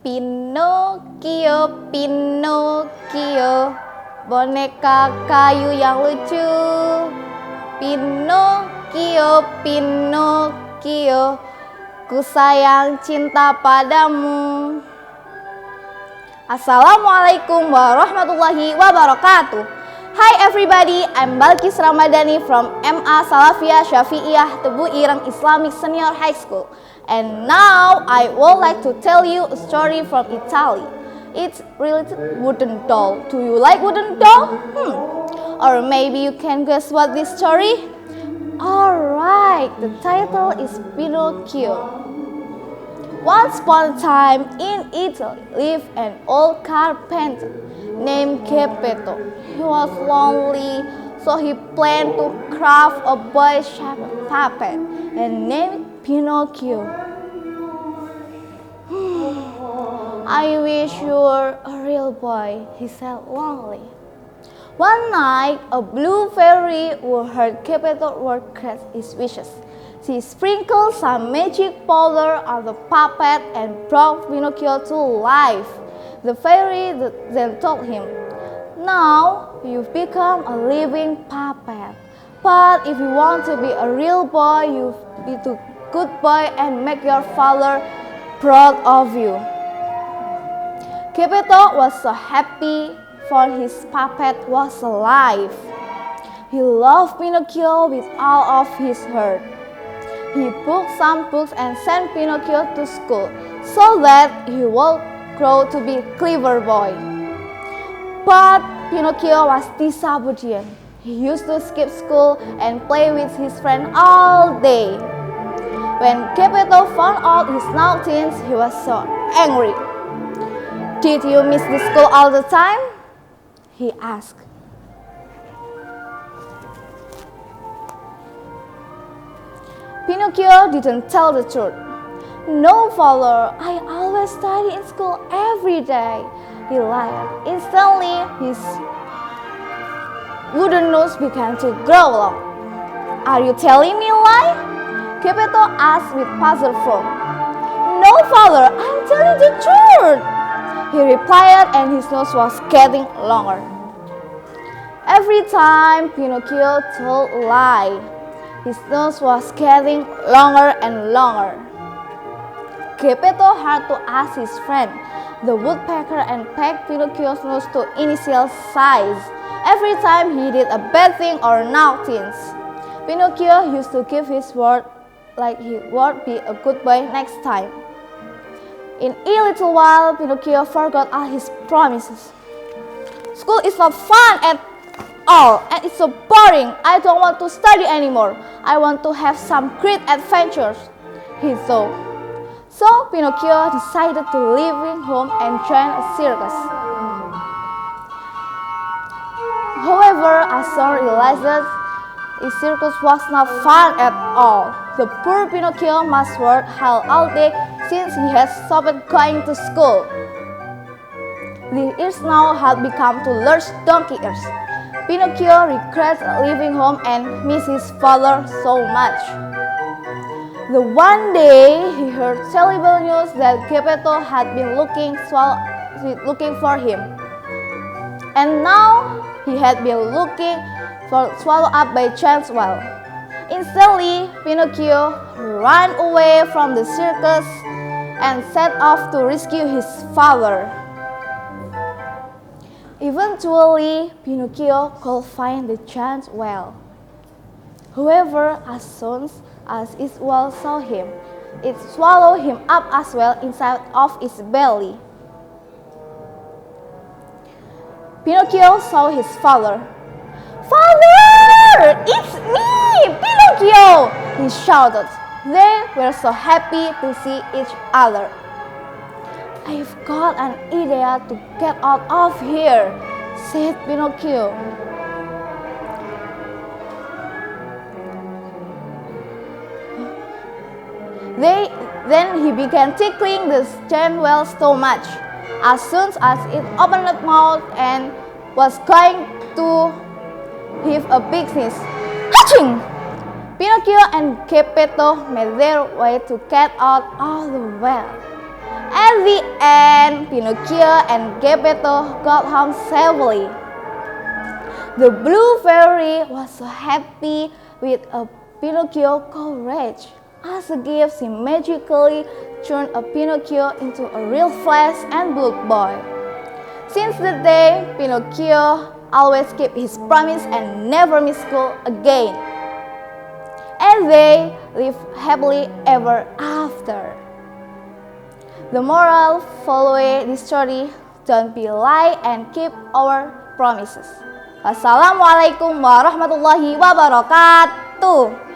Pinocchio, Pinocchio, boneka kayu yang lucu. Pinocchio, Pinocchio, ku sayang cinta padamu. Assalamualaikum warahmatullahi wabarakatuh. Hi everybody, I'm Balqis Ramadhani from MA Salafiyah Syafi'iyah Tebuireng Islamic Senior High School. And now I would like to tell you a story from Italy. It's related wooden doll. Do you like wooden doll? Or maybe you can guess what this story? Alright, the title is Pinocchio. Once upon a time in Italy lived an old carpenter named Geppetto. He was lonely, so he planned to craft a boy-shaped puppet and named it Pinocchio. I wish you were a real boy, he said lonely. One night, a blue fairy who heard Geppetto would grant his wishes. She sprinkled some magic powder on the puppet and brought Pinocchio to life. The fairy then told him, "Now you've become a living puppet. But if you want to be a real boy, you be a good boy and make your father proud of you." Geppetto was so happy, for his puppet was alive. He loved Pinocchio with all of his heart. He booked some books and sent Pinocchio to school so that he would grow to be a clever boy. But Pinocchio was disobedient. He used to skip school and play with his friend all day. When Geppetto found out his naughtiness, he was so angry. "Did you miss the school all the time?" he asked. Pinocchio didn't tell the truth. "No, father, I always study in school every day," he lied. Instantly, his wooden nose began to grow long. "Are you telling me a lie?" Geppetto asked with puzzled frown. "No, father, I'm telling the truth," he replied, and his nose was getting longer. Every time Pinocchio told a lie, his nose was getting longer and longer. Geppetto had to ask his friend, the woodpecker, and peg Pinocchio's nose to initial size every time he did a bad thing or naughtiness. Pinocchio used to give his word like he would be a good boy next time. In a little while, Pinocchio forgot all his promises. "School is not fun at all, and it's so boring. I don't want to study anymore. I want to have some great adventures," he thought. So Pinocchio decided to leave home and join a circus. However, as soon realized that the circus was not fun at all. The poor Pinocchio must work hard all day since he had stopped going to school. The ears now had become two large donkey ears. Pinocchio regrets leaving home and missed his father so much. The one day he heard terrible news that Geppetto had been looking for him, and now he had been swallowed up by chance well. Instantly, Pinocchio ran away from the circus and set off to rescue his father. Eventually, Pinocchio could find the giant whale. However, as soon as its whale saw him, it swallowed him up as well inside of its belly. Pinocchio saw his father. "Father, it's me, Pinocchio!" he shouted. They were so happy to see each other. "I've got an idea to get out of here," said Pinocchio. Then he began tickling the giant whale so much. As soon as it opened its mouth and was going to heave a big sneeze, "Aching!" Pinocchio and Geppetto made their way to get out of the whale. At the end, Pinocchio and Geppetto got home safely. The blue fairy was so happy with Pinocchio's courage. As a gift, she magically turned Pinocchio into a real flesh and blood boy. Since that day, Pinocchio always kept his promise and never missed school again. And they lived happily ever after. The moral following this story: don't be lie and keep our promises. Wassalamualaikum warahmatullahi wabarakatuh.